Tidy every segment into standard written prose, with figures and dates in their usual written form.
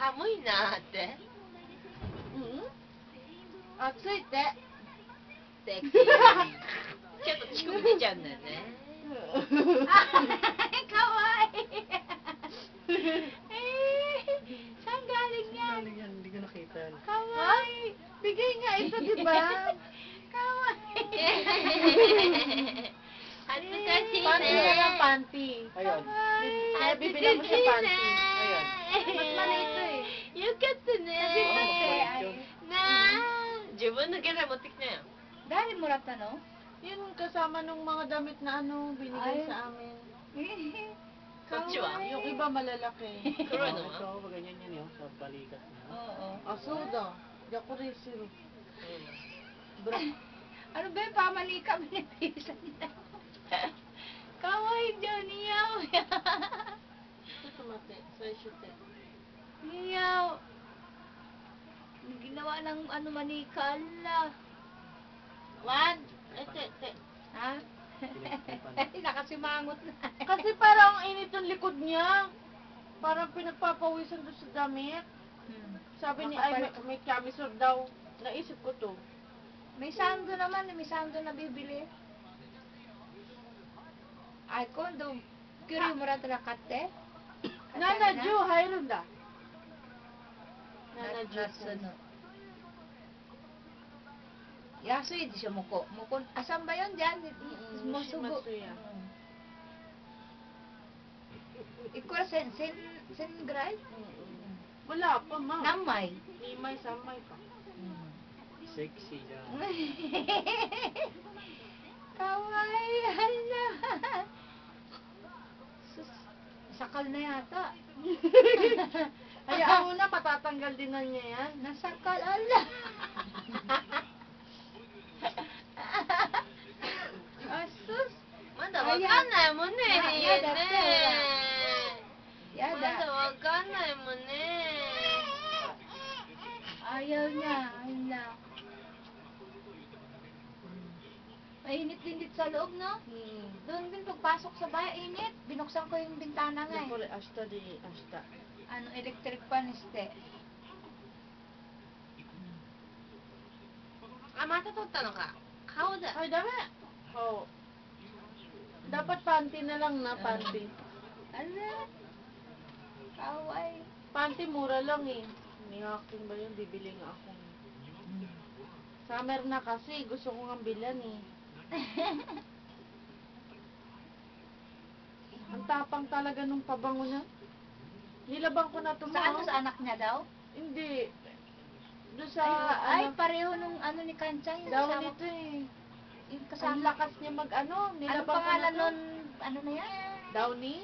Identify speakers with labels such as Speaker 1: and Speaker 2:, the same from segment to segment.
Speaker 1: 寒いなって。
Speaker 2: 暑いって。
Speaker 1: でちょっと乳首出ちゃうんだよね。
Speaker 2: かわいい。Saan galing yan?
Speaker 3: Hindi ko nakita.
Speaker 2: Kawaii. Bigay nga ito, di ba? Kawaii.
Speaker 1: 恥ずかしい
Speaker 2: Panty na lang,
Speaker 1: ね。
Speaker 2: panty.
Speaker 3: Ayun.
Speaker 2: Ay, bibilang mo siya panty.
Speaker 3: Ayun.
Speaker 2: Mas maliit ito eh.
Speaker 1: よかったね。
Speaker 2: Ay.
Speaker 1: なあ、自分のギャラ持ってきなよ。
Speaker 2: Dahil mo rata, no?
Speaker 4: Yun kasama nung mga damit na ano, binigay
Speaker 2: Ay.
Speaker 4: sa amin.
Speaker 1: こっちは
Speaker 4: Yung iba malalaki.
Speaker 1: 黒いのは
Speaker 3: Ito, ganyan yan yun. Sa balikat na.
Speaker 2: Oo.
Speaker 4: Ah, soda. Yakurisiro. Bra.
Speaker 2: Ano ba yung pamali kami ni Pisa niya? Kawaii daw niyaw.
Speaker 4: Ito tumate. Sa isyute.
Speaker 2: Niyaw. Ginawa ng ano manika, ala.
Speaker 4: Wan. Ete.
Speaker 2: Ha? Nakasimangot na.
Speaker 4: Kasi parang ang init ng likod niya. Parang pinagpapawisan doon sa damit. Sabi ni ay may camisole daw. Naisip ko to.
Speaker 2: May sando naman, may sando na bibili. Ay, kondo, kiri mo rata na kate?
Speaker 4: Nana Ju, hayron da. Nana Ju.
Speaker 2: Natsuno. Yasui di siya muko. Muko, asan ba yun dyan? Musugo.
Speaker 4: Masuya.
Speaker 2: Ikura sen gray?
Speaker 4: Wala pa, ma.
Speaker 2: Namay.
Speaker 4: Limay, samay pa.
Speaker 3: Sexy yan.
Speaker 2: Kawaii, hala. Sus, sakal na yata.
Speaker 4: Hayaan mo na, patatanggal din na niya yan.
Speaker 2: Nasakal, ala. Asus.
Speaker 1: まだわかんないもんね、リエね。
Speaker 2: や
Speaker 1: まだ
Speaker 2: だ。
Speaker 1: わかんないもんね。
Speaker 2: Ayaw niya, hala. Mainit din dito sa loob, no? Doon din pagpasok sa bahay, init. Binuksan ko yung bintana nga eh.
Speaker 4: Kore, ashta di, ashta.
Speaker 2: Ano, electric fan este.
Speaker 1: あ、また取ったのか。顔だ。
Speaker 4: Ay, dami. Oh. Dapat panty na lang na, panty.
Speaker 2: Ala. Kaway.
Speaker 4: Panty mura lang eh. Nihakin ba yun? Bibili nga ako. Summer na kasi, gusto ko nga bilan eh. Ang tapang talaga nung pabango na. Nilabang ko na ito
Speaker 2: Sa ano, sa anak niya daw?
Speaker 4: Hindi. Doon sa,
Speaker 2: Ay,
Speaker 4: ano,
Speaker 2: pareho nung ano ni Kanchay. Yung
Speaker 4: daw
Speaker 2: kasama-
Speaker 4: nito eh.
Speaker 2: Yung
Speaker 4: Ang
Speaker 2: kasama.
Speaker 4: lakas niya mag ano,
Speaker 2: Ano
Speaker 4: nilabang ko
Speaker 2: pangalan
Speaker 4: na
Speaker 2: nun? Ano na yan?
Speaker 4: Downy?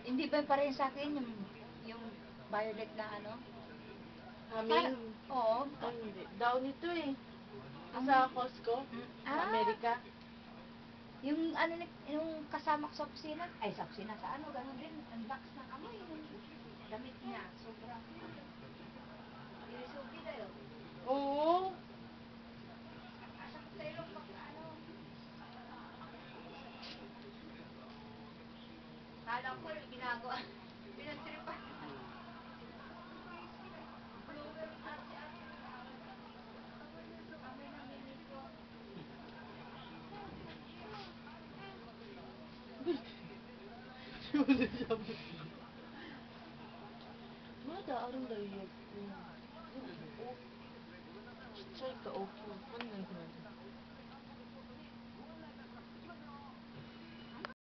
Speaker 2: Hindi ba pareho sa akin yung violet na ano?
Speaker 4: Haming?
Speaker 2: Oo.
Speaker 4: Ay, hindi. Downy to eh. Sa Costco, sa Amerika.
Speaker 2: Yung ano yung kasama ko sa opisina, ay sa opisina sa ano, gano'n din, ang lakas ng amoy, yung damit niya, sobrang sugi na yun.
Speaker 4: Oo.
Speaker 2: Asa ko sa ilong pag ano. Kala ko yung ginagawa, pinagtripan. Blower, ate-ate. Amoy ng mimi ko.
Speaker 4: Mada, aron daw yun. Chay ka, okay.